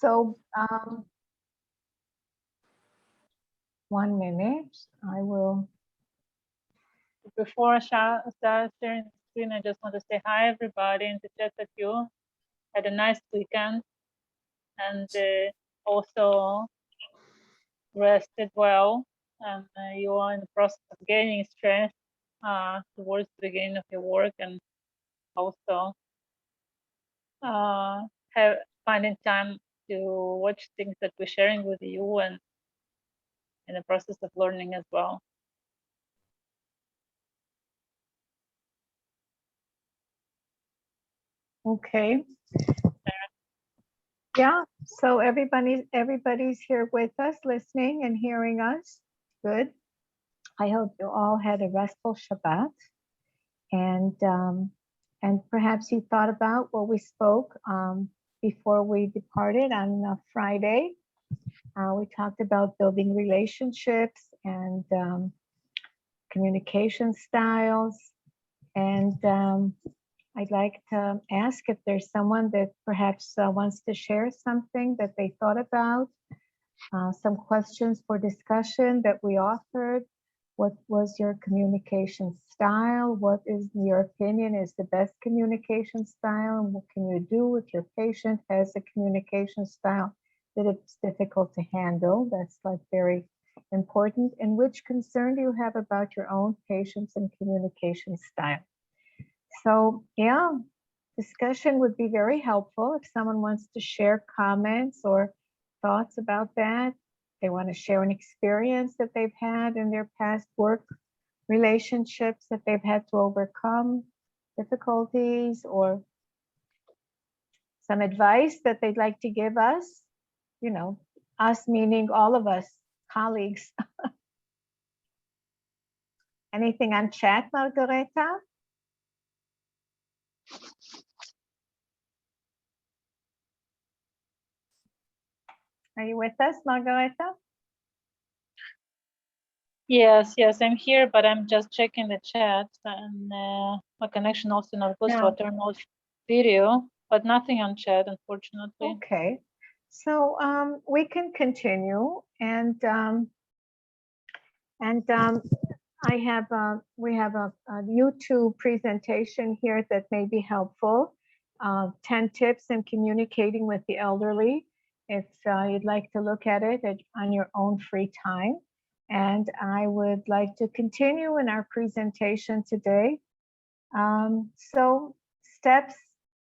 So 1 minute, I will. Before I start sharing the screen, I just want to say hi everybody and to chat with you. Had a nice weekend and also rested well, and you are in the process of gaining strength towards the beginning of your work, and also finding time to watch things that we're sharing with you and in the process of learning as well. Okay. Yeah, so everybody's here with us, listening and hearing us. Good. I hope you all had a restful Shabbat, and perhaps you thought about what we spoke before we departed on Friday. We talked about building relationships and communication styles, and I'd like to ask if there's someone that perhaps wants to share something that they thought about, some questions for discussion that we offered. What was your communication style? What is your opinion is the best communication style? And what can you do if your patient has a communication style that it's difficult to handle? That's like very important. And which concern do you have about your own patients and communication style? So yeah, discussion would be very helpful if someone wants to share comments or thoughts about that. They want to share an experience that they've had in their past work relationships that they've had to overcome difficulties, or some advice that they'd like to give us, you know, us meaning all of us, colleagues. Anything on chat, Margareta? Are you with us, Margareta? Yes, I'm here, but I'm just checking the chat, and my connection also not good, so I turn off video, but nothing on chat, unfortunately. Okay, so we can continue, and we have a YouTube presentation here that may be helpful. 10 tips in communicating with the elderly. If you'd like to look at it on your own free time. And I would like to continue in our presentation today. So steps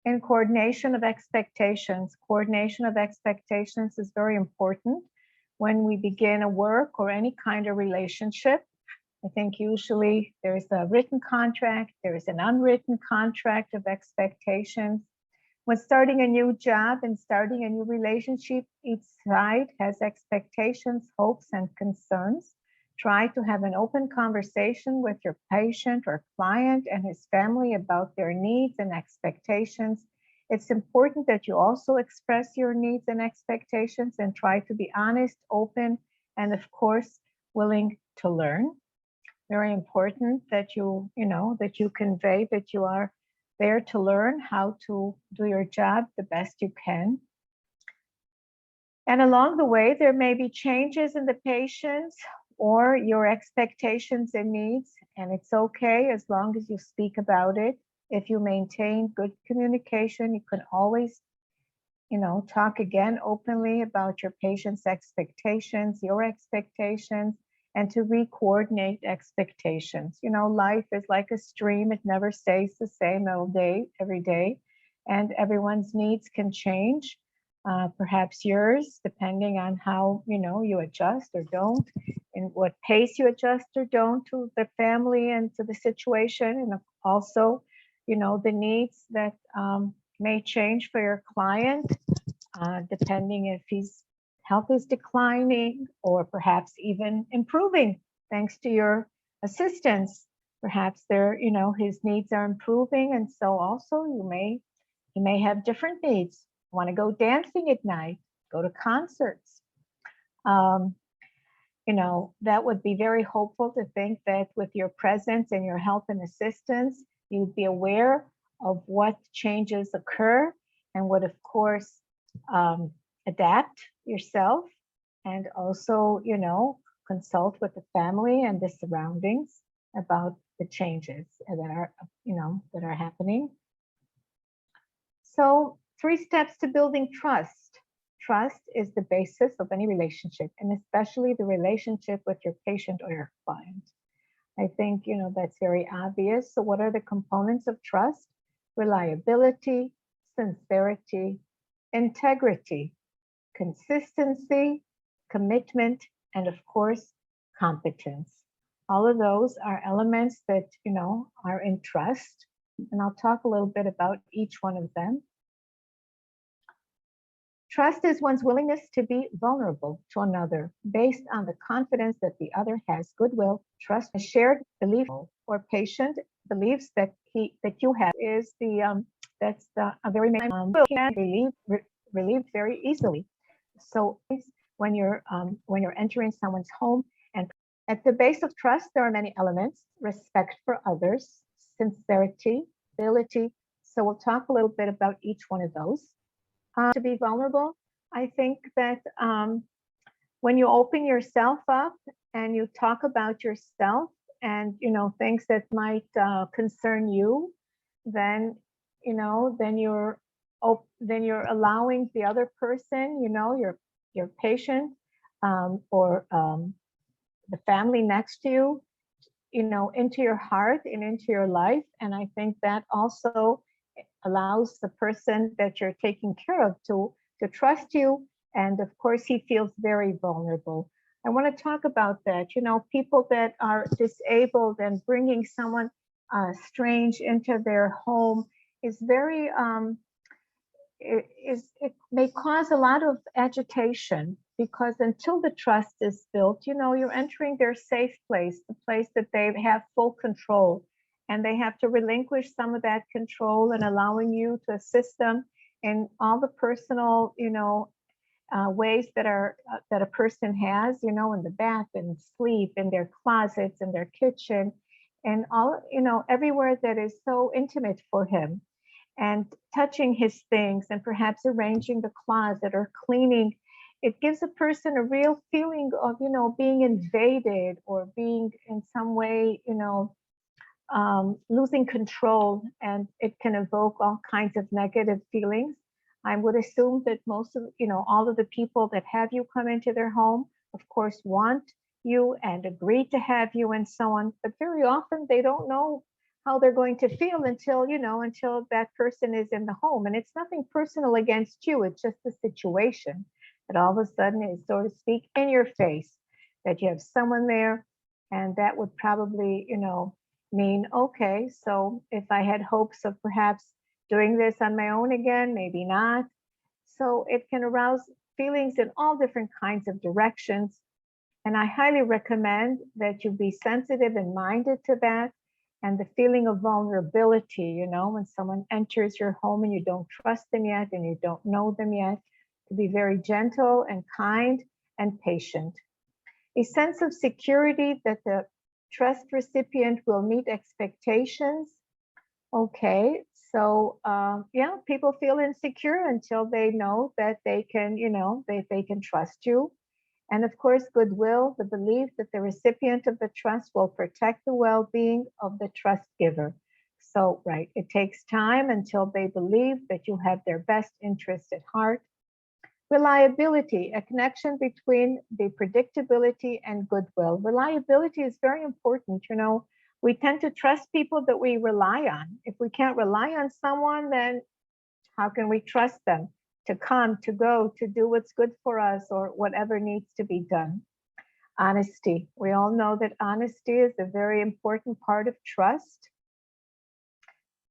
in coordination of expectations. Coordination of expectations is very important when we begin a work or any kind of relationship. I think usually there's a written contract, there's an unwritten contract of expectations. When starting a new job and starting a new relationship, each side has expectations, hopes, and concerns. Try to have an open conversation with your patient or client and his family about their needs and expectations. It's important that you also express your needs and expectations and try to be honest, open, and of course, willing to learn. Very important that that you convey that you are there to learn how to do your job the best you can. And along the way, there may be changes in the patients or your expectations and needs, and it's okay as long as you speak about it. If you maintain good communication, you can always, talk again openly about your patient's expectations, your expectations, and to re-coordinate expectations. Life is like a stream. It never stays the same all day, every day, and everyone's needs can change. Perhaps yours, depending on how, you adjust or don't, and what pace you adjust or don't to the family and to the situation, and also, the needs that may change for your client, depending if his health is declining or perhaps even improving thanks to your assistance. Perhaps his needs are improving, and so also he may have different needs. Want to go dancing at night, go to concerts. That would be very hopeful to think that with your presence and your help and assistance, you'd be aware of what changes occur and would, of course, adapt yourself, and also, consult with the family and the surroundings about the changes that are happening. So 3 steps to building trust. Trust is the basis of any relationship, and especially the relationship with your patient or your client. I think, that's very obvious. So what are the components of trust? Reliability, sincerity, integrity, consistency, commitment, and of course, competence. All of those are elements that, are in trust. And I'll talk a little bit about each one of them. Trust is one's willingness to be vulnerable to another based on the confidence that the other has goodwill. Trust, a shared belief or patient believes that you have is that's a very relieved very easily. So when you're entering someone's home, and at the base of trust, there are many elements: respect for others, sincerity, ability. So we'll talk a little bit about each one of those. To be vulnerable, I think that when you open yourself up and you talk about yourself and things that might concern you, then you're allowing the other person, your patient or the family next to you, into your heart and into your life. And I think that also allows the person that you're taking care of to trust you. And of course, he feels very vulnerable. I want to talk about that. People that are disabled and bringing someone strange into their home is very, it may cause a lot of agitation, because until the trust is built, you're entering their safe place, the place that they have full control. And they have to relinquish some of that control and allowing you to assist them in all the personal, ways that a person has, in the bath and sleep, in their closets, in their kitchen, and all, everywhere that is so intimate for him. And touching his things and perhaps arranging the closet or cleaning, it gives a person a real feeling of, being invaded or being in some way, losing control, and it can evoke all kinds of negative feelings. I would assume that most of, all of the people that have you come into their home, of course, want you and agree to have you and so on. But very often they don't know how they're going to feel until that person is in the home. And it's nothing personal against you. It's just the situation that all of a sudden is, so to speak, in your face, that you have someone there. And that would probably, mean, okay, so if I had hopes of perhaps doing this on my own again, maybe not. So it can arouse feelings in all different kinds of directions. And I highly recommend that you be sensitive and minded to that. And the feeling of vulnerability, when someone enters your home and you don't trust them yet and you don't know them yet, to be very gentle and kind and patient. A sense of security that the trust recipient will meet expectations. Okay, so people feel insecure until they know that they can, they can trust you. And of course, goodwill, the belief that the recipient of the trust will protect the well-being of the trust giver. So, right, it takes time until they believe that you have their best interest at heart. Reliability, a connection between the predictability and goodwill. Reliability is very important. We tend to trust people that we rely on. If we can't rely on someone, then how can we trust them to come, to go, to do what's good for us or whatever needs to be done? Honesty. We all know that honesty is a very important part of trust.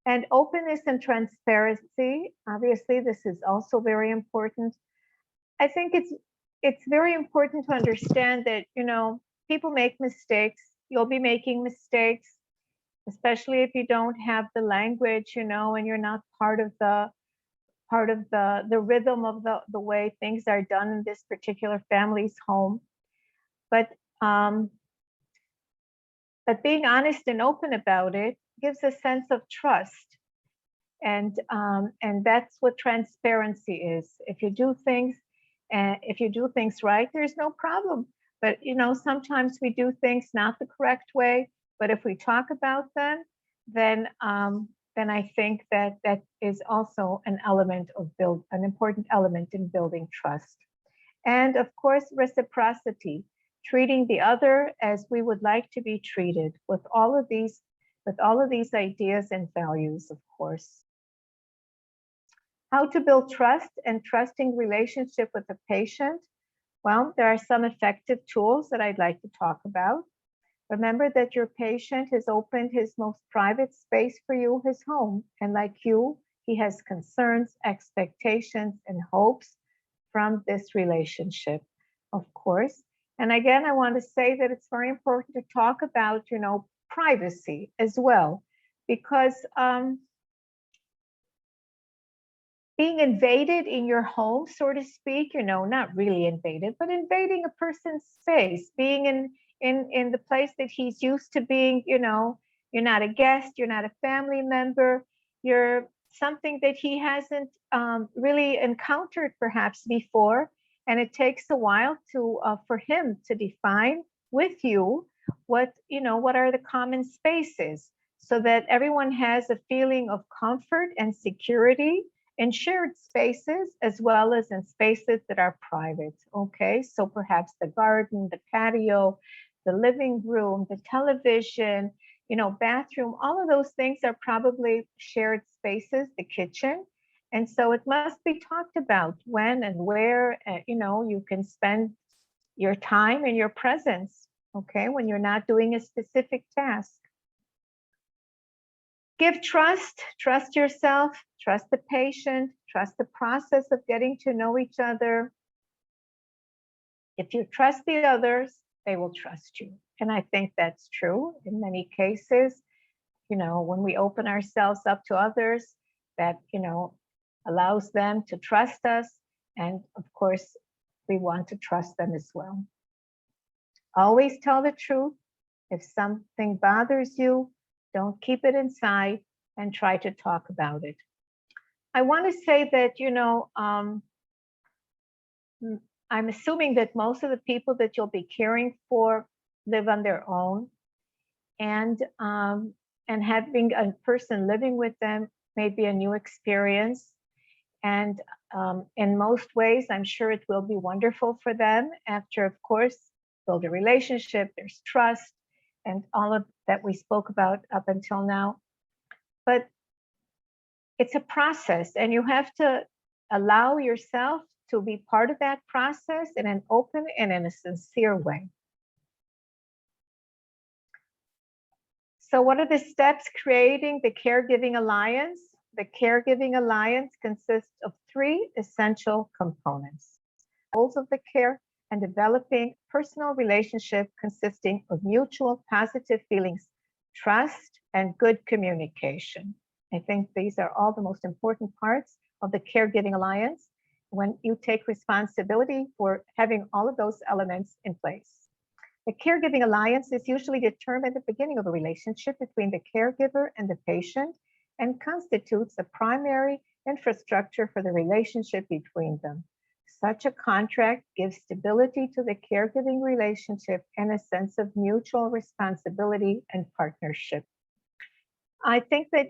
And openness and transparency. Obviously, this is also very important. I think it's very important to understand that, people make mistakes. You'll be making mistakes, especially if you don't have the language, and you're not part of the rhythm of the way things are done in this particular family's home. But being honest and open about it gives a sense of trust. And that's what transparency is. If you do things And if you do things right, there's no problem. But sometimes we do things not the correct way. But if we talk about them, then I think that is also an important element in building trust. And of course, reciprocity, treating the other as we would like to be treated, with all of these ideas and values, of course. How to build trust and trusting relationship with a patient? Well, there are some effective tools that I'd like to talk about. Remember that your patient has opened his most private space for you, his home. And like you, he has concerns, expectations, and hopes from this relationship, of course. And again, I want to say that it's very important to talk about, privacy as well, because being invaded in your home, so to speak, not really invaded, but invading a person's space, being in the place that he's used to being, you're not a guest, you're not a family member, you're something that he hasn't really encountered perhaps before. And it takes a while for him to define with you what are the common spaces, so that everyone has a feeling of comfort and security in shared spaces, as well as in spaces that are private. Okay, so perhaps the garden, the patio, the living room, the television, bathroom, all of those things are probably shared spaces, the kitchen. And so it must be talked about when and where, you can spend your time and your presence, okay, when you're not doing a specific task. Give trust yourself, trust the patient, trust the process of getting to know each other. If you trust the others, they will trust you. And I think that's true in many cases. When we open ourselves up to others, that, allows them to trust us. And of course, we want to trust them as well. Always tell the truth. If something bothers you, don't keep it inside and try to talk about it. I want to say that, I'm assuming that most of the people that you'll be caring for live on their own, and having a person living with them may be a new experience. And in most ways, I'm sure it will be wonderful for them after, of course, build a relationship, there's trust, and all of that we spoke about up until now. But it's a process, and you have to allow yourself to be part of that process in an open and in a sincere way. So what are the steps creating the Caregiving Alliance? The Caregiving Alliance consists of 3 essential components: goals of the care and developing personal relationship consisting of mutual positive feelings, trust, and good communication. I think these are all the most important parts of the Caregiving Alliance when you take responsibility for having all of those elements in place. The Caregiving Alliance is usually determined at the beginning of a relationship between the caregiver and the patient, and constitutes the primary infrastructure for the relationship between them. Such a contract gives stability to the caregiving relationship and a sense of mutual responsibility and partnership. I think that,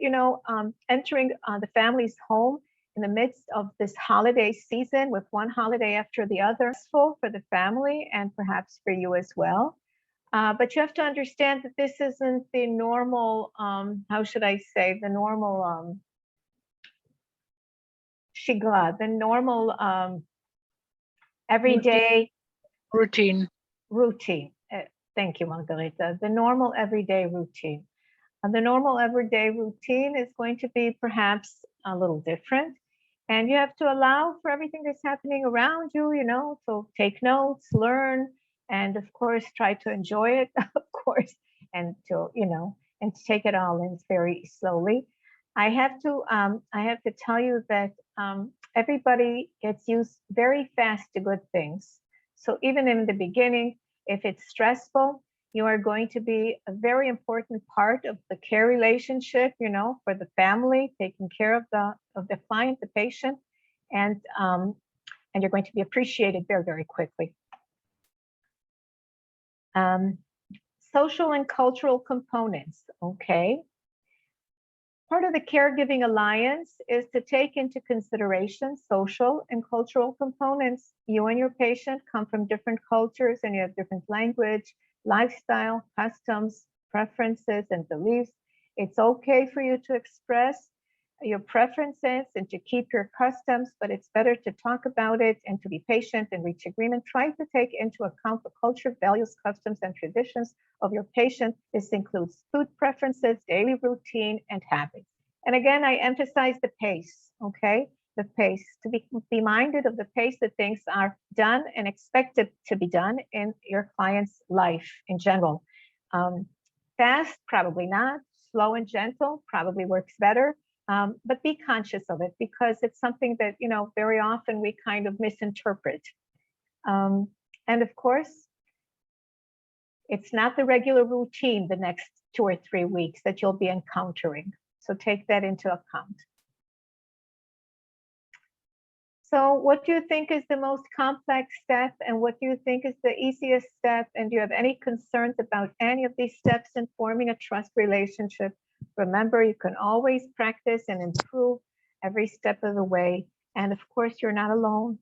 entering the family's home in the midst of this holiday season, with one holiday after the other, is full for the family and perhaps for you as well. But you have to understand that this isn't the normal, how should I say, the normal shigra, the normal everyday routine. Thank you, Margarita. The normal everyday routine. The normal everyday routine is going to be perhaps a little different. And you have to allow for everything that's happening around you, to take notes, learn, and of course, try to enjoy it, of course, and to take it all in very slowly. I have to tell you that everybody gets used very fast to good things. So even in the beginning, if it's stressful, you are going to be a very important part of the care relationship, for the family, taking care of the client, the patient. And and you're going to be appreciated very, very quickly. Social and cultural components, okay? Part of the Caregiving Alliance is to take into consideration social and cultural components. You and your patient come from different cultures and you have different language, lifestyle, customs, preferences, and beliefs. It's okay for you to express your preferences and to keep your customs, but it's better to talk about it and to be patient and reach agreement. Try to take into account the culture, values, customs, and traditions of your patient. This includes food preferences, daily routine, and habits. And again, I emphasize the pace, okay? The pace, to be minded of the pace that things are done and expected to be done in your client's life in general. Fast, probably not. Slow and gentle probably works better. But be conscious of it because it's something that, you know, very often we kind of misinterpret. And of course, it's not the regular routine the next 2 or 3 weeks that you'll be encountering. So take that into account. So what do you think is the most complex step and what do you think is the easiest step? And do you have any concerns about any of these steps in forming a trust relationship? Remember, you can always practice and improve every step of the way. And of course, you're not alone.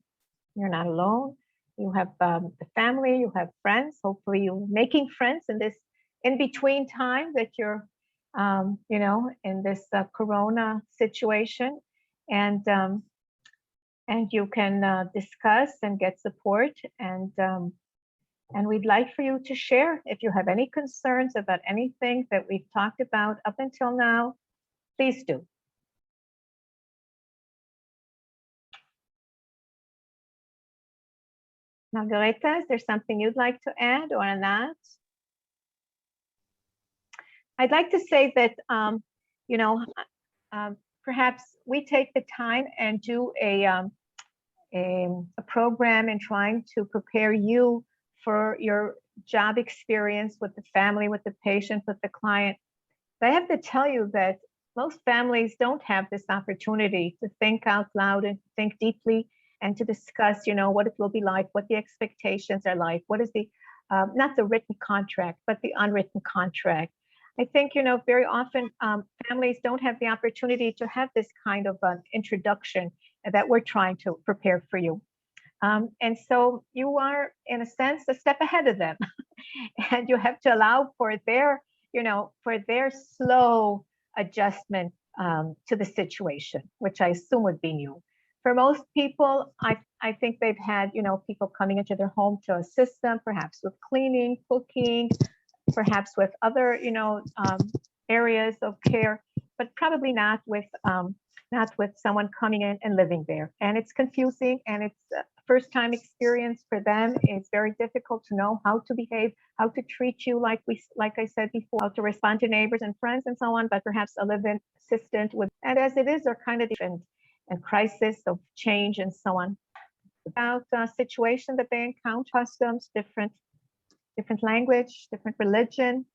You're not alone. You have the family, you have friends. Hopefully you're making friends in this in-between time that you're, you know, in this Corona situation. And you can discuss and get support. And we'd like for you to share if you have any concerns about anything that we've talked about up until now, please do. Margareta, is there something you'd like to add or not? I'd like to say that, you know, perhaps we take the time and do a program in trying to prepare you for your job experience with the family, with the patient, with the client. But I have to tell you that most families don't have this opportunity to think out loud and think deeply and to discuss, you know, what it will be like, what the expectations are like, what is the, not the written contract, but the unwritten contract. I think, you know, very often families don't have the opportunity to have this kind of an introduction that we're trying to prepare for you. And so you are, in a sense, a step ahead of them. And you have to allow for their, you know, for their slow adjustment to the situation, which I assume would be new. For most people, I think they've had, you know, people coming into their home to assist them, perhaps with cleaning, cooking, perhaps with other, you know, areas of care, but probably not with someone coming in and living there. And it's confusing, and it's a first-time experience for them. It's very difficult to know how to behave, how to treat you, like I said before, how to respond to neighbors and friends and so on. But perhaps a live-in assistant would, and as it is, they're kind of different and crisis of change and so on. About a situation that they encounter, customs, different language, different religion.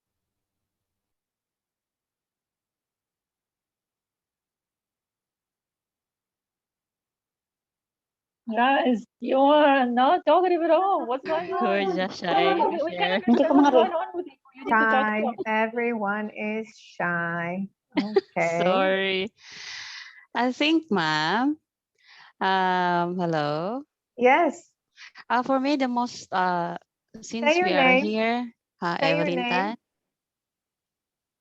Guys, you are not talkative at all. What's going on? We're just shy to We share. can't understand what's going on with you. You need to talk Shy. to us. Everyone is shy. Okay. Sorry. I think, ma'am. Hello. Yes. For me, the most since Say your we are name. here, Say your Evelyn name. Tan.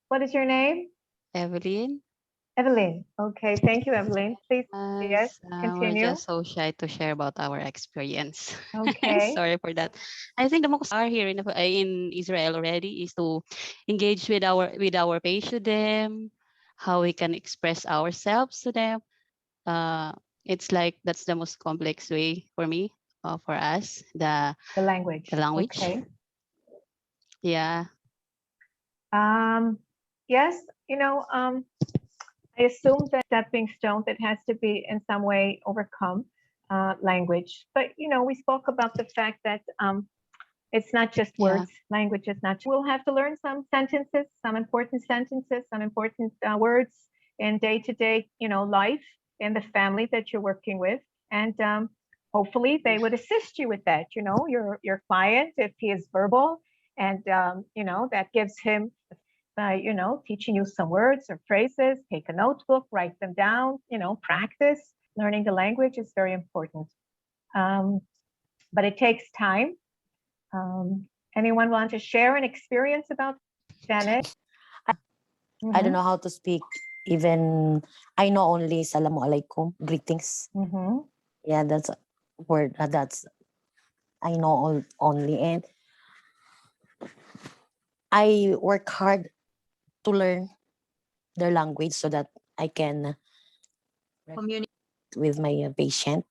What is your name? Evelyn. Evelyn. Okay. Thank you, Evelyn. Please. Yes. We're Continue. just so shy to share about our experience. Okay. Sorry for that. I think the most are here in Israel already is to engage with our patient, them, how we can express ourselves to them. It's like that's the most complex way for me, for us, the language. language. Okay. Yeah. Yes. You know, I assume that stepping stone that has to be in some way overcome language. But, you know, we spoke about the fact that it's not just words. Yeah. Language is not. We'll have to learn some sentences, some important words in day-to-day, you know, life in the family that you're working with. And hopefully they would assist you with that. Your client, if he is verbal, and that gives him by teaching you some words or phrases. Take a notebook, write them down. Practice. Learning the language is very important, but it takes time. Anyone want to share an experience about Janet? I don't know how to speak. Even I know only Assalamualaikum, greetings. Yeah, that's a word. That's I know only, and I work hard to learn their language so that I can communicate with my patient.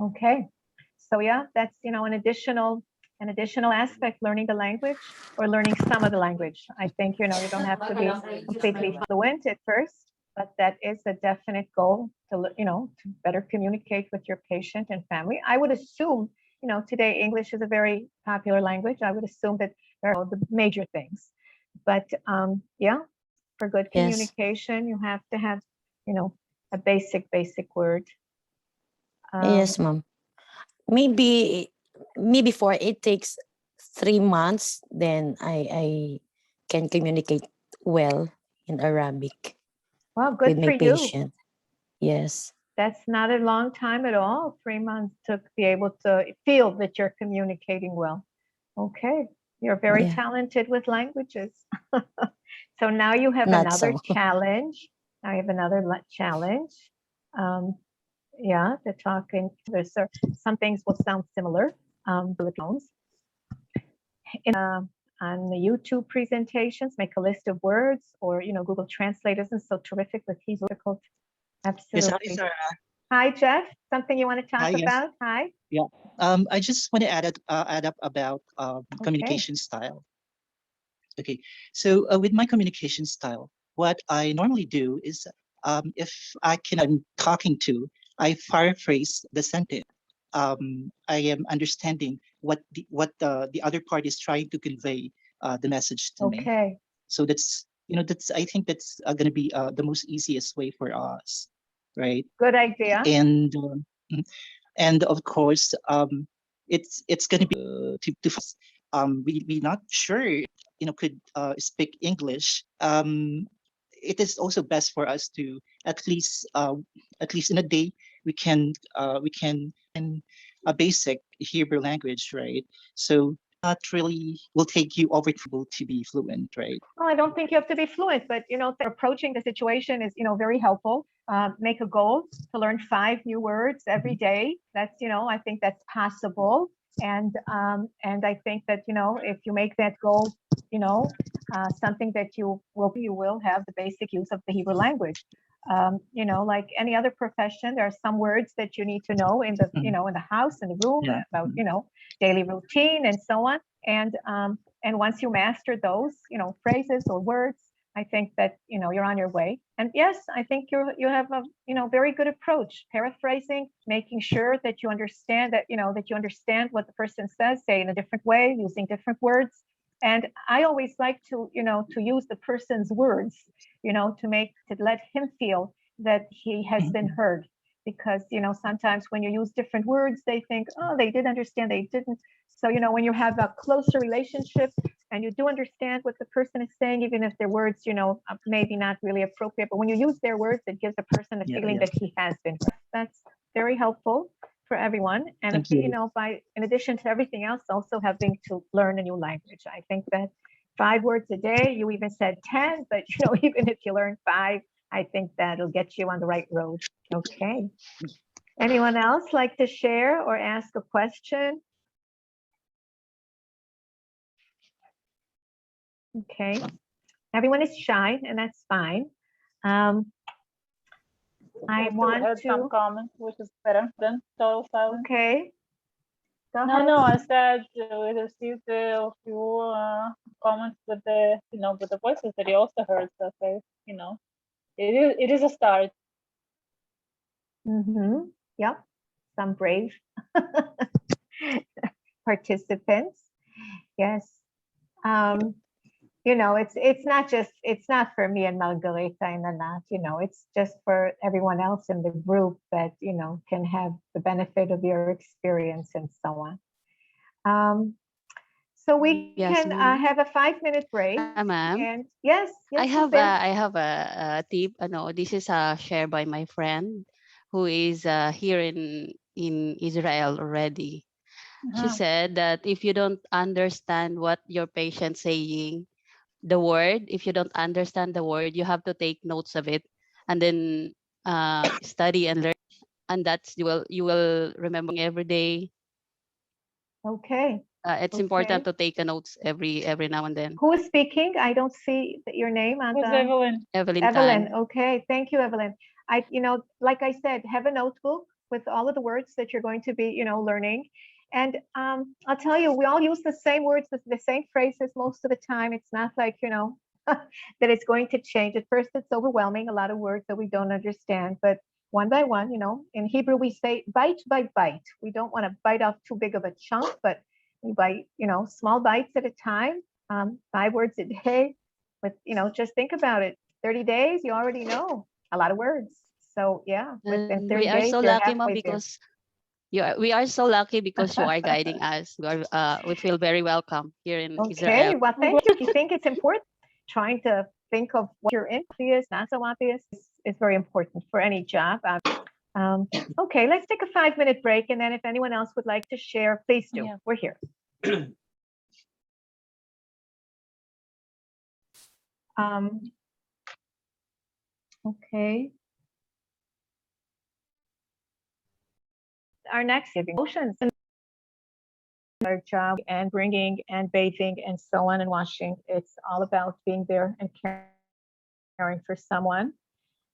Okay, so yeah, that's an additional aspect, learning the language or learning some of the language. I think you don't have to be completely fluent at first, but that is a definite goal to better communicate with your patient and family. I would assume today English is a very popular language. I would assume that there are the major things, but yeah, for good communication, you have to have a basic word. Yes, ma'am. Maybe before it takes 3 months, then I can communicate well in Arabic. Well, good with for my you. patient. Yes. That's not a long time at all. 3 months to be able to feel that you're communicating well. Okay, you're very talented with languaes. So now you have another challenge. Now you have another challenge. Yeah, the talking. There's some things will sound similar. Bullet points. On the YouTube presentations, make a list of words, or Google Translate isn't so terrific with Hebrew. Absolutely. Yes, hi, Hi, Jeff. Something you want to talk about? Hi. Yeah. I just want to add up about communication style. Okay. So with my communication style, what I normally do is, if I'm talking to, I paraphrase the sentence. I am understanding what the other party is trying to convey the message to me. Okay. So that's I think that's going to be the most easiest way for us, right? Good idea. And of course, it's going to be we not sure could speak English. It is also best for us to at least in a day we can in a basic Hebrew language, right? So not really will take you over to be fluent, right? Well, I don't think you have to be fluent, but approaching the situation is very helpful. Make a goal to learn 5 new words every day. That's I think that's possible, and I think that if you make that goal, something that you will have the basic use of the Hebrew language. Like any other profession, there are some words that you need to know in the in the house, in the room, about daily routine and so on. And once you master those phrases or words, I think that you're on your way. And yes, I think you have a very good approach. Paraphrasing, making sure that you understand what the person says, say in a different way, using different words. And I always like to use the person's words to let him feel that he has been heard, because sometimes when you use different words, they think, oh, they did understand, they didn't. So when you have a closer relationship and you do understand what the person is saying, even if their words maybe not really appropriate, but when you use their words, it gives the person a feeling that he has been heard. That's very helpful for everyone. And in addition to everything else, also having to learn a new language. I think that 5 words a day, you even said 10, but even if you learn 5, I think that'll get you on the right road. Okay. Anyone else like to share or ask a question? Okay. Everyone is shy, and that's fine. I want to some comments, which is better than total silence. Okay. No, I said we received a few comments with the with the voices that you also heard. So it is a start. Yep. Some brave participants. Yes. you know, it's not for me and Margarita and Anat, you know, it's just for everyone else in the group that, you know, can have the benefit of your experience and so on. So we Yes, can ma'am. have a 5-minute break. Ma'am. And yes, I yes, have Suzanne. a tip. No, this is shared by my friend who is here in Israel already. She Uh-huh. said that if you don't understand what your patient's saying, the word, if you don't understand the word, you have to take notes of it and then study and learn. And that's you will remember every day. Okay. It's important Okay. to take a notes every now and then. Who is speaking? I don't see your name on Who's the Evelyn? Evelyn Evelyn. Tan. Okay. Thank you, Evelyn. You know, like I said, have a notebook with all of the words that you're going to be, you know, learning. And I'll tell you, we all use the same words, the same phrases most of the time. It's not like, you know, that it's going to change. At first, it's overwhelming, a lot of words that we don't understand. But one by one, you know, in Hebrew, we say bite by bite. We don't want to bite off too big of a chunk, but we bite, you know, small bites at a time, 5 words a day. But, you know, just think about it. 30 days, you already know a lot of words. So yeah, within And 30 we are days, so you're lucky, mom, halfway there. because we are so lucky because you are guiding us. We feel very welcome here in Israel. Okay, well, thank you. If you think it's important, trying to think of what you're in, obvious, not so obvious, is very important for any job. Okay, let's take a 5-minute break. And then if anyone else would like to share, please do. Yeah. We're here. Okay. Our next emotions, our job, and bringing and bathing and so on and washing. It's all about being there and caring for someone.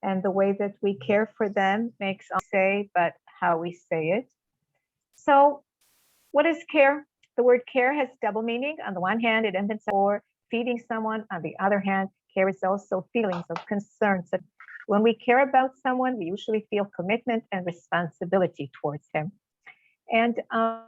And the way that we care for them makes us say, but how we say it. So what is care? The word care has double meaning. On the one hand, it ends for feeding someone. On the other hand, care is also feelings of concern. So when we care about someone, we usually feel commitment and responsibility towards him. And I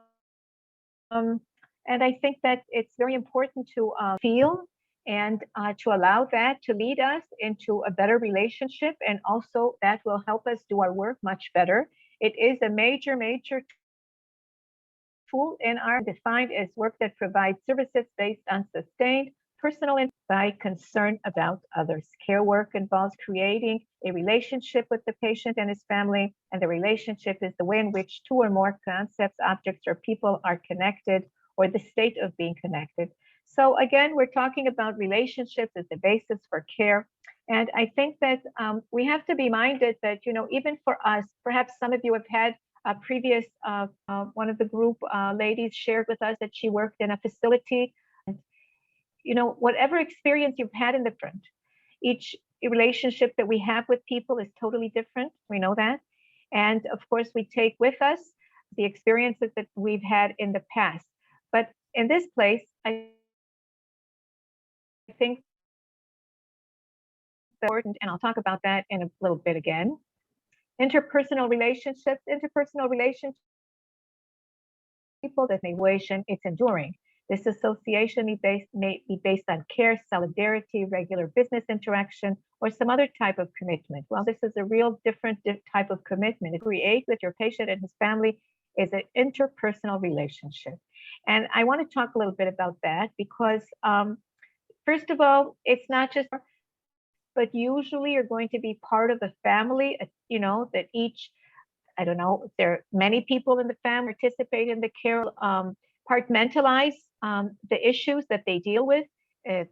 think that it's very important to feel and to allow that to lead us into a better relationship. And also that will help us do our work much better. It is a major, major tool in our defined as work that provides services based on sustained personal and by concern about others. Care work involves creating a relationship with the patient and his family, and the relationship is the way in which 2 or more concepts, objects, or people are connected, or the state of being connected. So again, we're talking about relationships as the basis for care. And I think that we have to be minded that, you know, even for us, perhaps some of you have had a previous, one of the group ladies shared with us that she worked in a facility. You know, whatever experience you've had in the front, each relationship that we have with people is totally different. We know that. And of course, we take with us the experiences that we've had in the past. But in this place, I think important, and I'll talk about that in a little bit again. Interpersonal relationships, people that may wish, and it's enduring. This association may be based on care, solidarity, regular business interaction, or some other type of commitment. Well, this is a real different type of commitment. To create with your patient and his family is an interpersonal relationship. And I want to talk a little bit about that because, first of all, it's not just, but usually you're going to be part of a family, you know, that each, I don't know, if there are many people in the family participate in the care, compartmentalize the issues that they deal with. It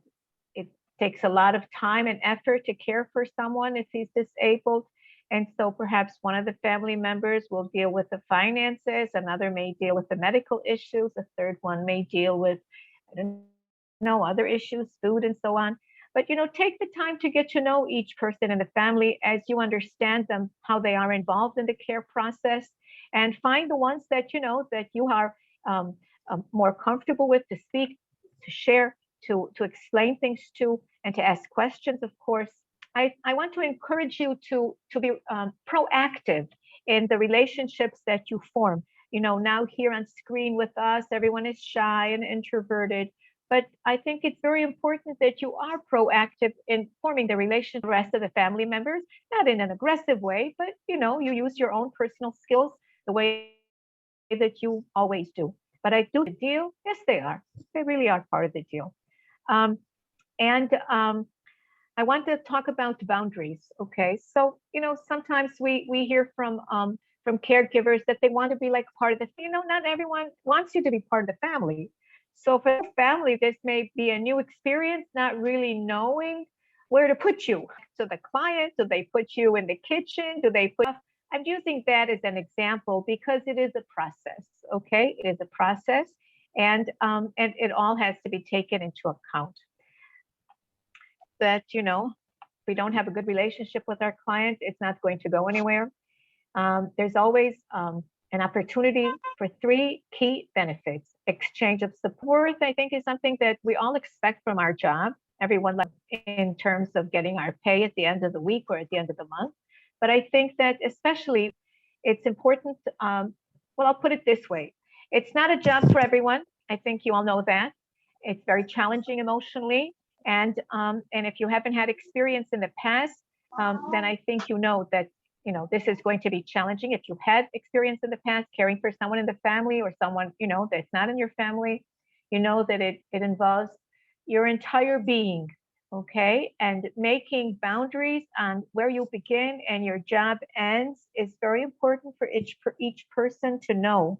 takes a lot of time and effort to care for someone if he's disabled. And so perhaps one of the family members will deal with the finances, another may deal with the medical issues, a third one may deal with, I don't know, other issues, food and so on. But, you know, take the time to get to know each person in the family as you understand them, how they are involved in the care process, and find the ones that, you know, that you are more comfortable with to speak, to share, to explain things to, and to ask questions, of course. I want to encourage you to be proactive in the relationships that you form. You know, now here on screen with us, everyone is shy and introverted, But I think it's very important that you are proactive in forming the relationship with the rest of the family members, not in an aggressive way, but you use your own personal skills the way that you always do. But I do the deal. Yes, they are. They really are part of the deal. And I want to talk about boundaries. Okay, so sometimes we hear from caregivers that they want to be like part of the. Not everyone wants you to be part of the family. So for the family, this may be a new experience, not really knowing where to put you. So the client, do they put you in the kitchen? Do they put? I'm using that as an example because it is a process. Okay, it is a process, and it all has to be taken into account. That we don't have a good relationship with our client, it's not going to go anywhere. There's always an opportunity for 3 key benefits. Exchange of support, I think, is something that we all expect from our job. Everyone, in terms of getting our pay at the end of the week or at the end of the month. But I think that especially it's important. Well, I'll put it this way. It's not a job for everyone. I think you all know that. It's very challenging emotionally. And if you haven't had experience in the past, then I think that this is going to be challenging. If you've had experience in the past caring for someone in the family or someone that's not in your family, that it involves your entire being. Okay, and making boundaries on where you begin and your job ends is very important for each person to know.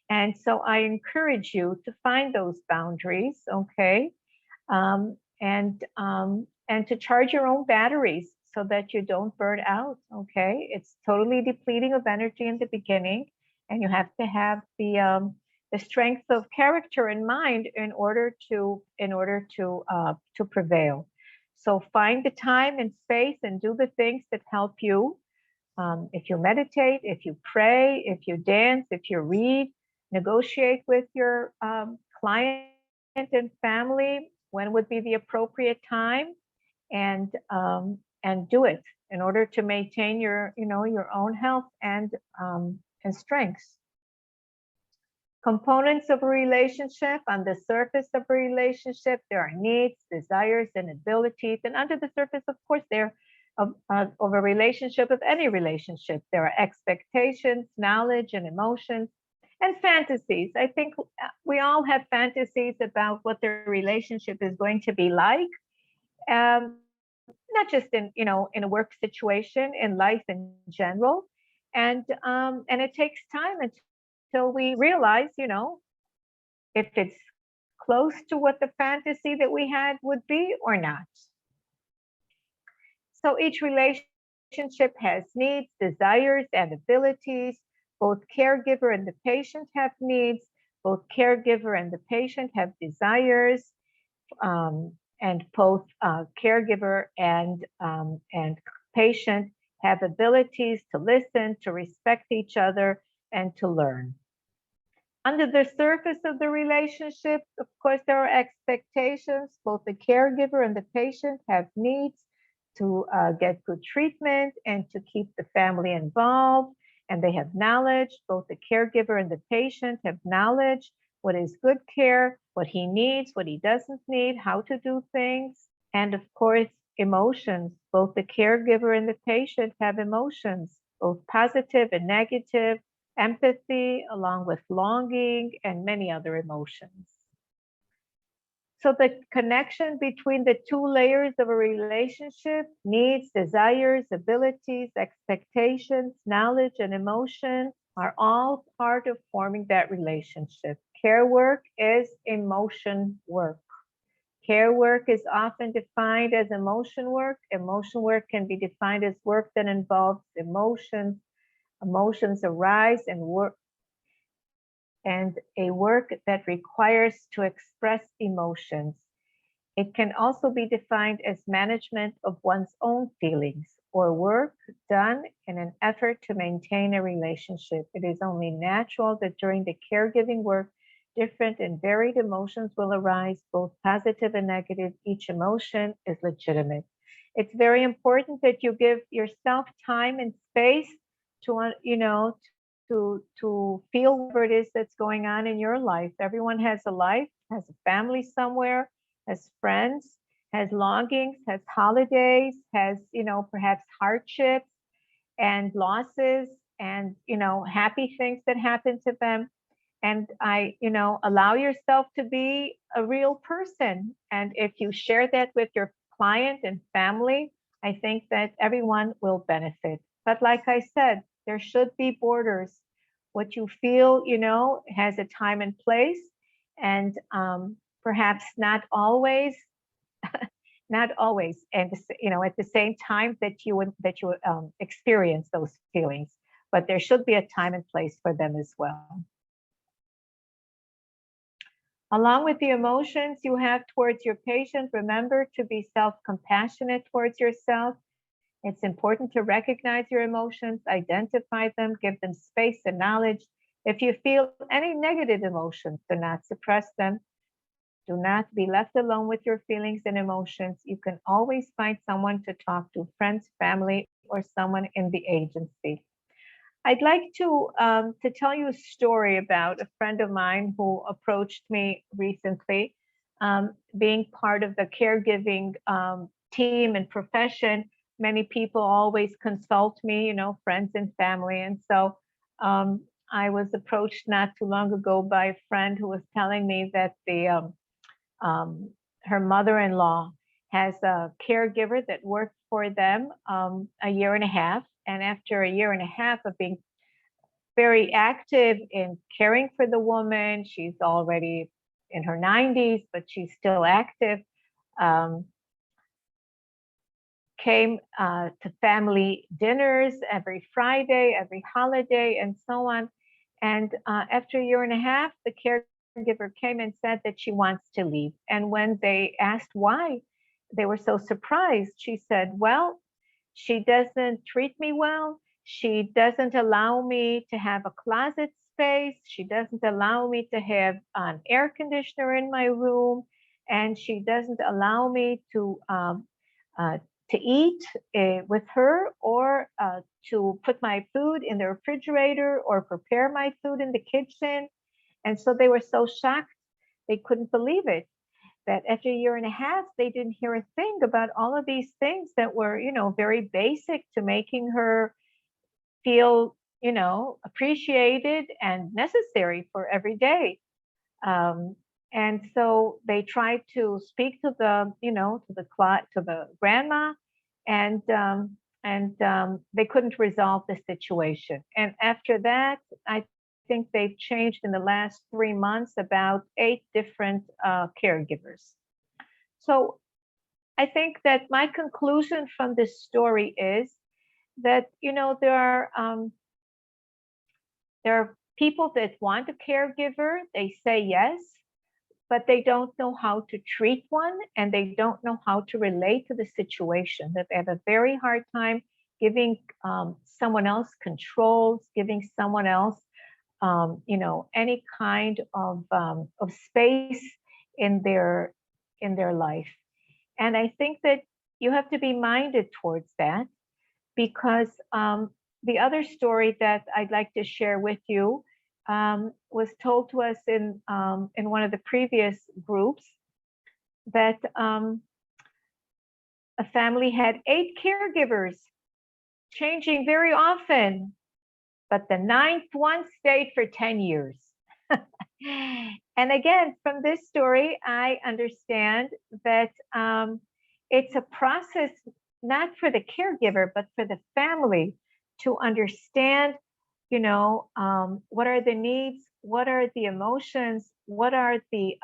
And so I encourage you to find those boundaries. Okay. And to charge your own batteries so that you don't burn out. Okay, it's totally depleting of energy in the beginning, and you have to have the strength of character in mind in order to prevail. So find the time and space and do the things that help you. If you meditate, if you pray, if you dance, if you read, negotiate with your client and family when would be the appropriate time, and do it in order to maintain your own health and strengths. Components of a relationship. On the surface of a relationship, there are needs, desires, and abilities. And under the surface, of course, there of a relationship, of any relationship, there are expectations, knowledge, and emotions, and fantasies. I think we all have fantasies about what the relationship is going to be like. Not just in a work situation, in life in general, and it takes time until we realize if it's close to what the fantasy that we had would be or not. So each relationship has needs, desires, and abilities. Both caregiver and the patient have needs. Both caregiver and the patient have desires. And both caregiver and patient have abilities to listen, to respect each other, and to learn. Under the surface of the relationship, of course, there are expectations. Both the caregiver and the patient have needs to get good treatment and to keep the family involved. And they have knowledge. Both the caregiver and the patient have knowledge. What is good care, what he needs, what he doesn't need, how to do things. And of course, emotions. Both the caregiver and the patient have emotions, both positive and negative, empathy, along with longing, and many other emotions. So the connection between the 2 layers of a relationship, needs, desires, abilities, expectations, knowledge, and emotion, are all part of forming that relationship. Care work is emotion work. Care work is often defined as emotion work. Emotion work can be defined as work that involves emotions. Emotions arise and a work that requires to express emotions. It can also be defined as management of one's own feelings or work done in an effort to maintain a relationship. It is only natural that during the caregiving work, different and varied emotions will arise, both positive and negative. Each emotion is legitimate. It's very important that you give yourself time and space to to feel whatever it is that's going on in your life. Everyone has a life, has a family somewhere, has friends, has longings, has holidays, has, you know, perhaps hardships and losses and, you know, happy things that happen to them. And you know, allow yourself to be a real person. And if you share that with your client and family, I think that everyone will benefit. But like I said, there should be borders. What you feel, you know, has a time and place, and perhaps not always, not always, and you know, at the same time that you experience those feelings. But there should be a time and place for them as well. Along with the emotions you have towards your patient, remember to be self-compassionate towards yourself. It's important to recognize your emotions, identify them, give them space and knowledge. If you feel any negative emotions, do not suppress them. Do not be left alone with your feelings and emotions. You can always find someone to talk to, friends, family, or someone in the agency. I'd like to tell you a story about a friend of mine who approached me recently, being part of the caregiving team and profession. Many people always consult me, you know, friends and family. And so I was approached not too long ago by a friend who was telling me that her mother-in-law has a caregiver that worked for them a year and a half. And after a year and a half of being very active in caring for the woman, she's already in her 90s, but she's still active, came to family dinners every Friday, every holiday, and so on. And after a year and a half, the caregiver came and said that she wants to leave. And when they asked why, they were so surprised. She said, well, she doesn't treat me well. She doesn't allow me to have a closet space. She doesn't allow me to have an air conditioner in my room. And she doesn't allow me to eat with her, or to put my food in the refrigerator or prepare my food in the kitchen. And so they were so shocked, they couldn't believe it, that after a year and a half, they didn't hear a thing about all of these things that were, you know, very basic to making her feel, you know, appreciated and necessary for every day. And so they tried to speak to the, you know, to the grandma, and they couldn't resolve the situation. And after that, I think they've changed in the last 3 months about 8 different caregivers. So I think that my conclusion from this story is that, you know, there are people that want a caregiver, they say yes, but they don't know how to treat one, and they don't know how to relate to the situation, that they have a very hard time giving someone else controls, giving someone else, you know, any kind of space in their life. And I think that you have to be minded towards that, because the other story that I'd like to share with you was told to us in one of the previous groups, that a family had 8 caregivers, changing very often, but the 9th one stayed for 10 years. And again, from this story, I understand that it's a process not for the caregiver, but for the family to understand, you know, what are the needs, what are the emotions, what are the,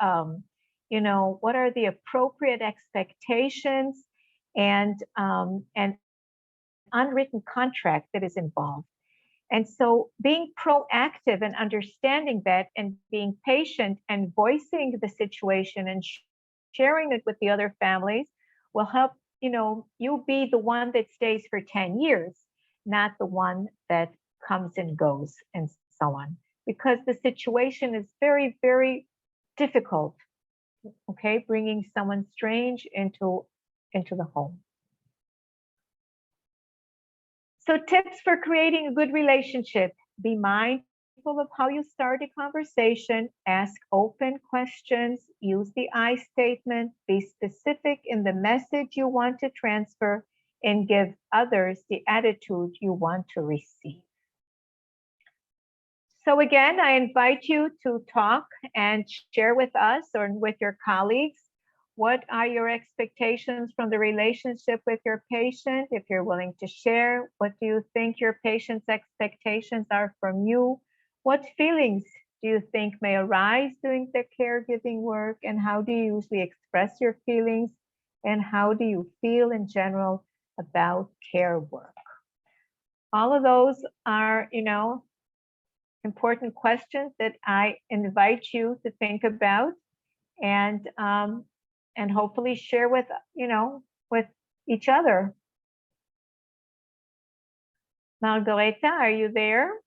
you know, what are the appropriate expectations, and unwritten contract that is involved. And so being proactive and understanding that, and being patient and voicing the situation and sharing it with the other families will help, you know, you be the one that stays for 10 years, not the one that comes and goes and so on, because the situation is very, very difficult. Okay, bringing someone strange into the home. So tips for creating a good relationship. Be mindful of how you start a conversation. Ask open questions. Use the I statement. Be specific in the message you want to transfer, and give others the attitude you want to receive. So again, I invite you to talk and share with us or with your colleagues. What are your expectations from the relationship with your patient? If you're willing to share, what do you think your patient's expectations are from you? What feelings do you think may arise during the caregiving work? And how do you usually express your feelings? And how do you feel in general about care work? All of those are, important questions that I invite you to think about and hopefully share with with each other. Margareta, are you there?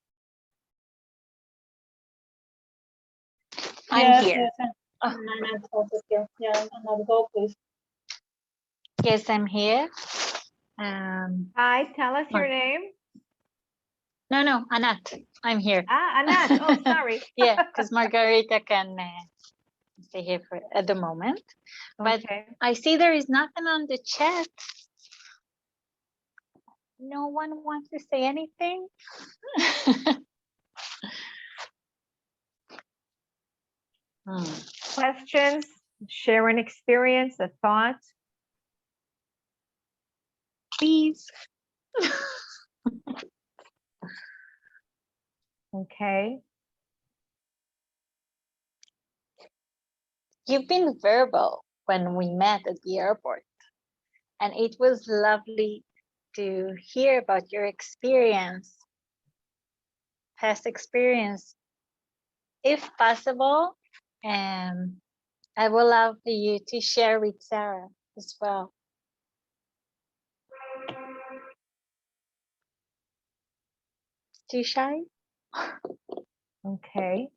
I'm here. Yes. Yeah, another go, please. Yes, I'm here. Hi, tell us your name. No, Anat. I'm here. Anat. Oh, sorry. Yeah, because Margarita can stay here for at the moment. But Okay. I see there is nothing on the chat. No one wants to say anything. Questions, share an experience, a thought. Please. Okay. You've been verbal when we met at the airport, and it was lovely to hear about your experience, past experience. If possible, I would love for you to share with Sarah as well. Too shy? Okay.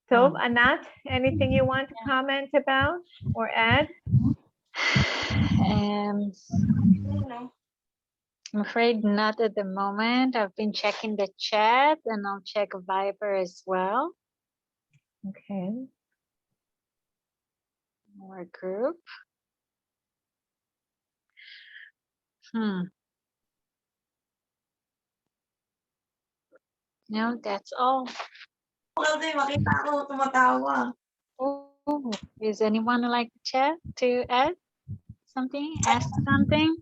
So, Anat, anything you want to comment about or add? I'm afraid not at the moment. I've been checking the chat and I'll check Viber as well. Okay. Our group. No, that's all. Oh, is anyone like to chat to add something? Ask something?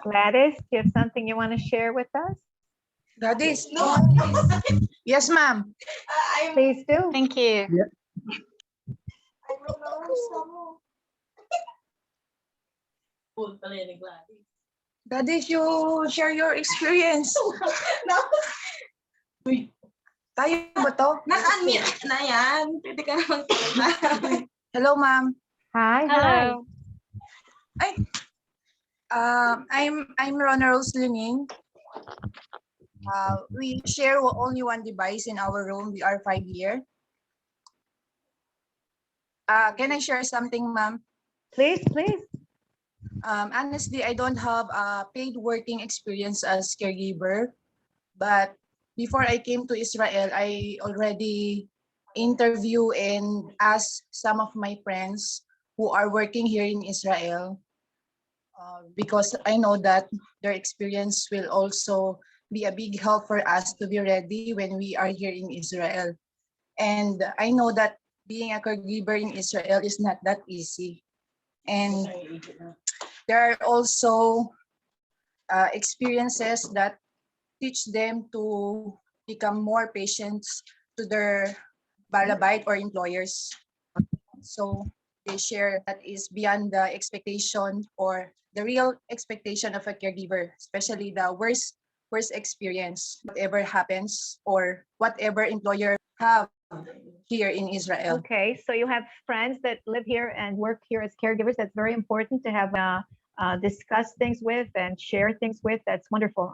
Gladys, do you have something you want to share with us? Gladys? No. Yes, ma'am. Please do. Thank you. Yeah. Gladys, you share your experience. Uy, tayo ba to? Naka-unmute na yan. Pwede ka naman magsalita. Hello, ma'am. Hi. Hello. I'm Rona Rose Luning. We share only one device in our room. We are 5 years. Can I share something, ma'am? Please, please. Honestly, I don't have a paid working experience as caregiver, but before I came to Israel, I already interview and asked some of my friends who are working here in Israel because I know that their experience will also be a big help for us to be ready when we are here in Israel. And I know that being a caregiver in Israel is not that easy. And there are also experiences that teach them to become more patient to their balabait or employers. So they share that is beyond the expectation or the real expectation of a caregiver, especially the worst experience, whatever happens or whatever employer have here in Israel. Okay, so you have friends that live here and work here as caregivers. That's very important to have discuss things with and share things with. That's wonderful.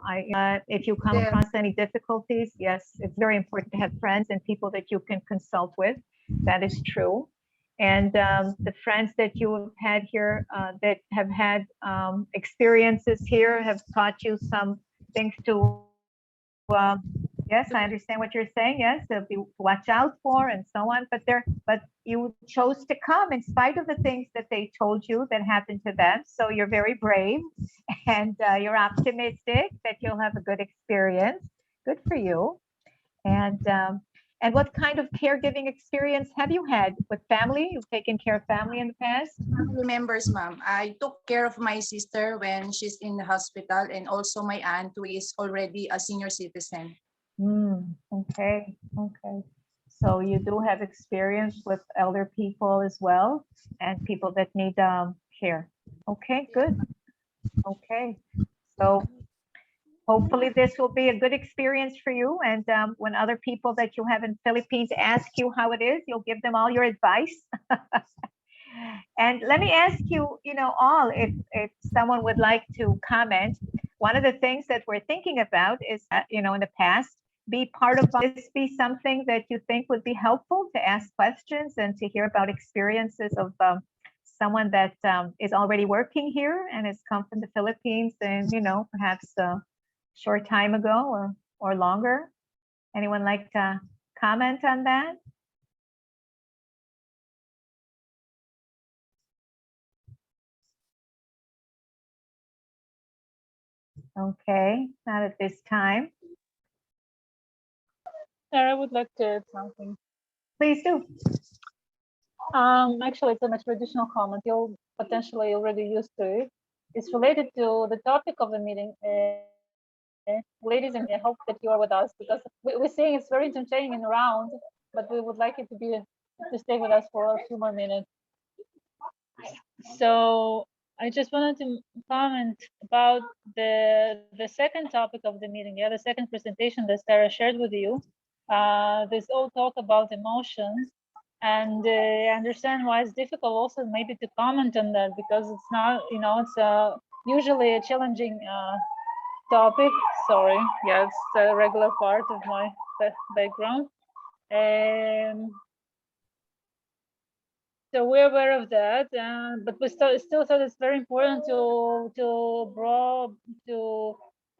If you come across any difficulties, yes, it's very important to have friends and people that you can consult with. That is true. And the friends that you have had here that have had experiences here have taught you some things to, yes, I understand what you're saying. Yes, to watch out for and so on. But you chose to come in spite of the things that they told you that happened to them. So you're very brave, and you're optimistic that you'll have a good experience. Good for you. And what kind of caregiving experience have you had with family? You've taken care of family in the past? Family members, ma'am. I took care of my sister when she's in the hospital, and also my aunt who is already a senior citizen. Okay, okay. So you do have experience with elder people as well, and people that need care. Okay, good. Okay, so hopefully this will be a good experience for you. And when other people that you have in Philippines ask you how it is, you'll give them all your advice. And let me ask you, all, if someone would like to comment, one of the things that we're thinking about is, in the past, be part of this, be something that you think would be helpful to ask questions and to hear about experiences of someone that is already working here and has come from the Philippines and, perhaps a short time ago or longer. Anyone like to comment on that? Okay, not at this time. Sarah, I would like to add something. Please do. Actually, it's a traditional comment. You're potentially already used to it. It's related to the topic of the meeting. Ladies, and I hope that you are with us, because we're seeing it's very entertaining and around, but we would like it to stay with us for a few more minutes. So I just wanted to comment about the second topic of the meeting, the second presentation that Sarah shared with you. This all talk about emotions, and I understand why it's difficult also maybe to comment on that, because it's not, it's usually a challenging topic. Sorry, yeah, it's a regular part of my background. So we're aware of that, but we still thought it's very important to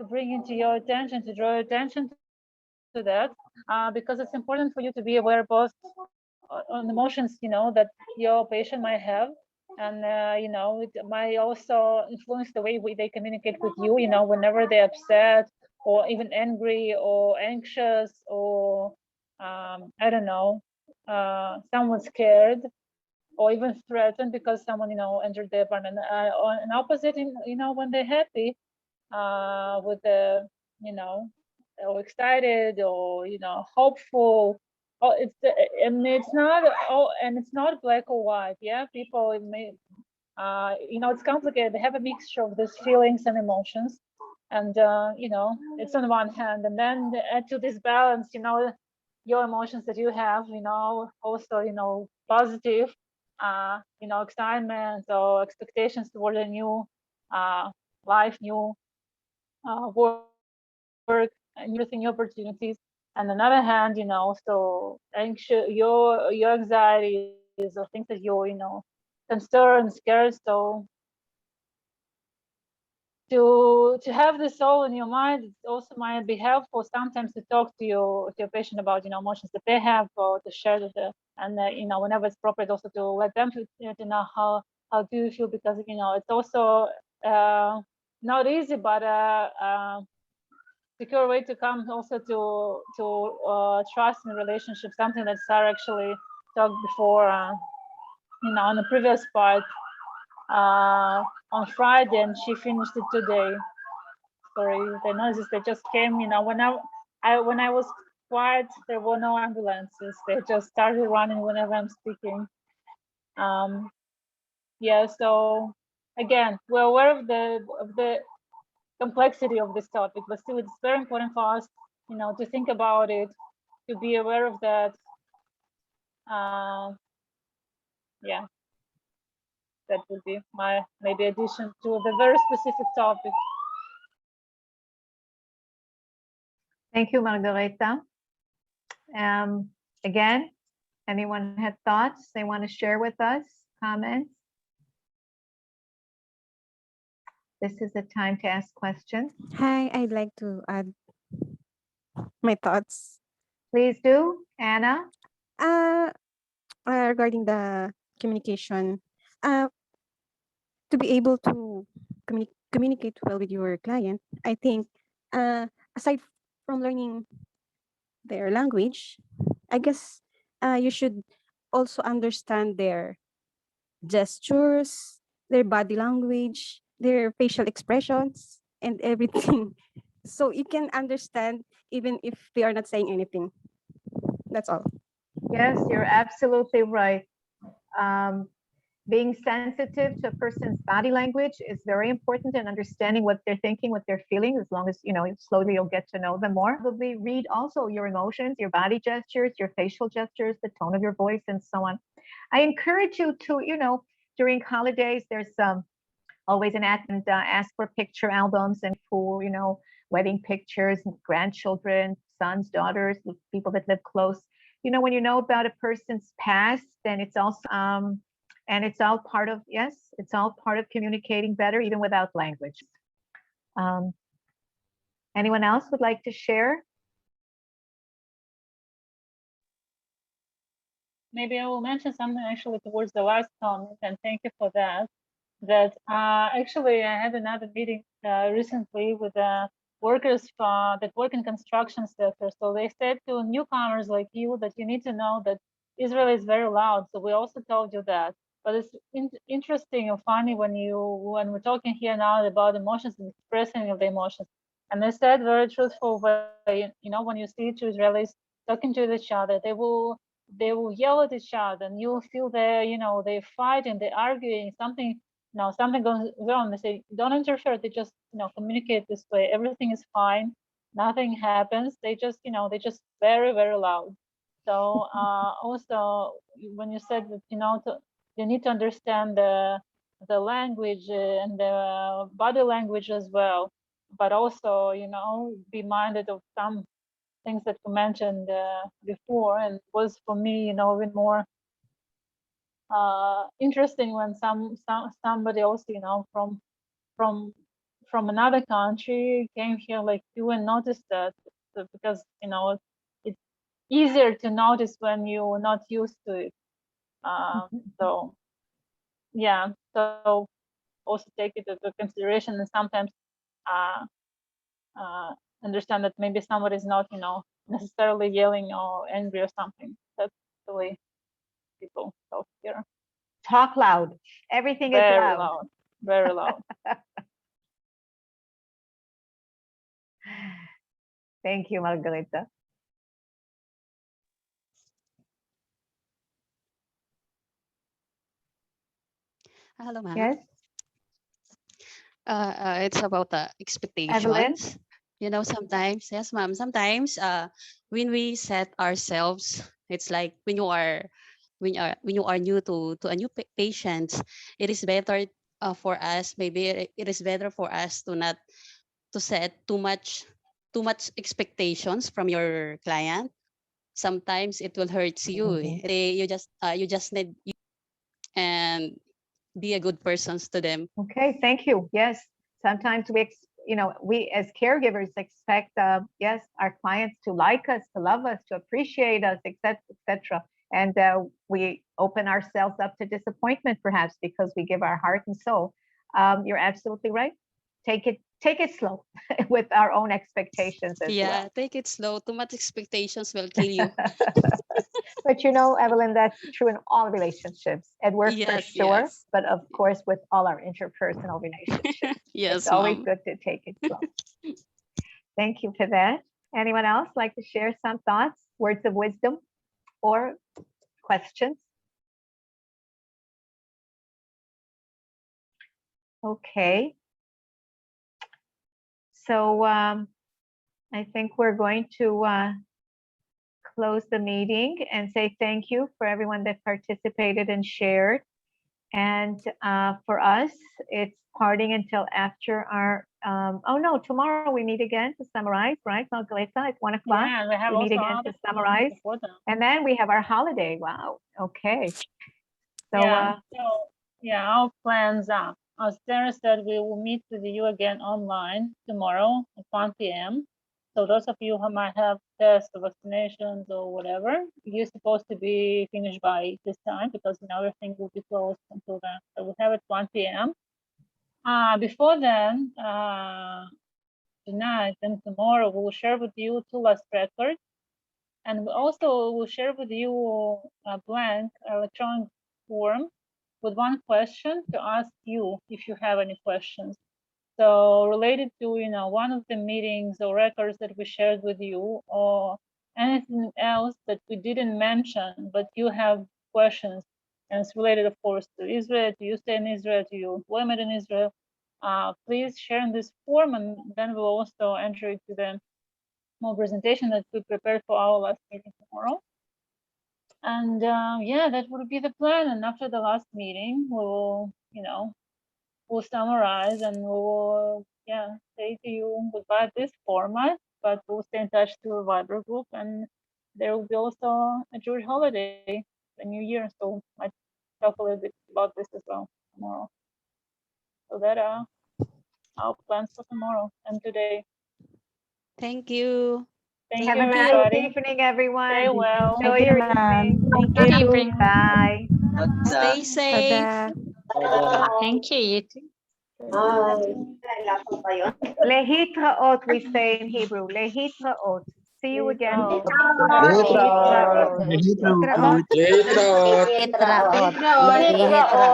bring into your attention, to draw your attention to that, because it's important for you to be aware both on emotions, that your patient might have, and it might also influence the way they communicate with you, whenever they're upset or even angry or anxious or I don't know, someone's scared or even threatened because someone entered the apartment. On opposite, when they're happy, with the or excited or hopeful. Oh, it's not black or white. Yeah, people may it's complicated. They have a mixture of these feelings and emotions, and it's on one hand, and then add to this balance, your emotions that you have, also positive, excitement or expectations toward a new life, new work, and new opportunities. And on the other hand, so anxious, your anxieties or things that you're, concerned, scared. So to have this all in your mind, it also might be helpful sometimes to talk to your patient about emotions that they have, or to share with them, and whenever it's appropriate, also to let them to know how do you feel, because it's also not easy, but secure way to come also to trust in relationship, something that Sarah actually talked before on the previous part on Friday, and she finished it today. Sorry, the noises that just came, when I was quiet, there were no ambulances. They just started running whenever I'm speaking. Yeah, so again, we're aware of the complexity of this topic, but still it's very important for us, to think about it, to be aware of that. Yeah, that would be my maybe addition to the very specific topic. Thank you, Margareta. Again, Anyone had thoughts they want to share with us? Comments? This is a time to ask questions. Hi, I'd like to add my thoughts. Please do, Anna. Uh, Regarding the communication, uh, to be able to communicate well with your client, I think, aside from learning their language, I guess you should also understand their gestures, their body language, their facial expressions, and everything. So you can understand even if they are not saying anything. That's all. Yes, you're absolutely right. Being sensitive to a person's body language is very important, and understanding what they're thinking, what they're feeling, as long as, slowly you'll get to know them more. Probably read also your emotions, your body gestures, your facial gestures, the tone of your voice, and so on. I encourage you to, during holidays, there's always an act and ask for picture albums and for, wedding pictures, grandchildren, sons, daughters, people that live close. When you know about a person's past, then it's also, and it's all part of, yes, it's all part of communicating better, even without language. Anyone else would like to share? Maybe I will mention something actually towards the last comment, and thank you for that. That actually I had another meeting recently with workers that work in construction sector. So they said to newcomers like you that you need to know that Israel is very loud. So we also told you that. But it's interesting and funny when we're talking here now about emotions and expressing of the emotions. And they said very truthful way, when you see two Israelis talking to each other, they will yell at each other, and you'll feel they're fighting, they're arguing, something goes wrong. They say, don't interfere. They just, communicate this way. Everything is fine. Nothing happens. They just, they're just very, very loud. So also, when you said that, you need to understand the language and the body language as well, but also, be minded of some things that you mentioned before, and was for me, even more interesting when somebody else, from another country came here like you and noticed that, because it's easier to notice when you're not used to it. So yeah, so also take it into consideration, and sometimes understand that maybe somebody's not necessarily yelling or angry or something. That's the way people talk here. Talk loud. Everything is Very loud. loud. Very loud. Thank you, Margarita. Hello, ma'am. Yes, It's about the Evelyn. expectations. Sometimes, yes, ma'am. Sometimes, when we set ourselves, it's like when you are new to a new patient, it is better for us. Maybe it is better for us to not to set too much expectations from your client. Sometimes it will hurt you. You just need and be a good person to them. Okay, thank you. Yes, sometimes we as caregivers expect, yes, our clients to like us, to love us, to appreciate us, etc., etc. And we open ourselves up to disappointment, perhaps, because we give our heart and soul. You're absolutely right. Take it slow with our own expectations as well. Take it slow. Too much expectations will kill you. But Evelyn, that's true in all relationships, at work for sure, Yes. but of course with all our interpersonal relationships. Yes, It's always mom. good to take it slow. Thank you for that. Anyone else like to share some thoughts, words of wisdom, or questions? Okay. So I think we're going to close the meeting and say thank you for everyone that participated and shared. And for us, it's departing until after our, oh no, tomorrow we meet again to summarize, right, Margareta, at 1 o'clock? Yeah, and we have We meet also again other to summarize. before that. And then we have our holiday. Wow. Okay. So, yeah, our plans are, as Sarah said, we will meet with you again online tomorrow at 1 p.m. So those of you who might have tests or vaccinations or whatever, you're supposed to be finished by this time because everything will be closed until then. So we'll have it 1 p.m. Before then, tonight and tomorrow, we will share with you 2 last records. And we also will share with you a blank electronic form with 1 question to ask you if you have any questions. So related to, one of the meetings or records that we shared with you, or anything else that we didn't mention, but you have questions, and it's related, of course, to Israel, to you stay in Israel, to your employment in Israel, please share in this form, and then we'll also enter it to the small presentation that we prepared for our last meeting tomorrow. And yeah, that would be the plan. And after the last meeting, we'll, we'll summarize and we'll, say to you goodbye at this format, but we'll stay in touch through a Viber group. And there will be also a Jewish holiday, the New Year. So I might talk a little bit about this as well tomorrow. So that are our plans for tomorrow and today. Thank you. Thank have you, a nice everybody. evening, everyone. Stay well. Enjoy your evening. Good evening. Bye. Stay safe. Thank you, you too. Lehitraot, we say in Hebrew. Lehitraot. See you again. Oh. Lehitraot. Lehitraot.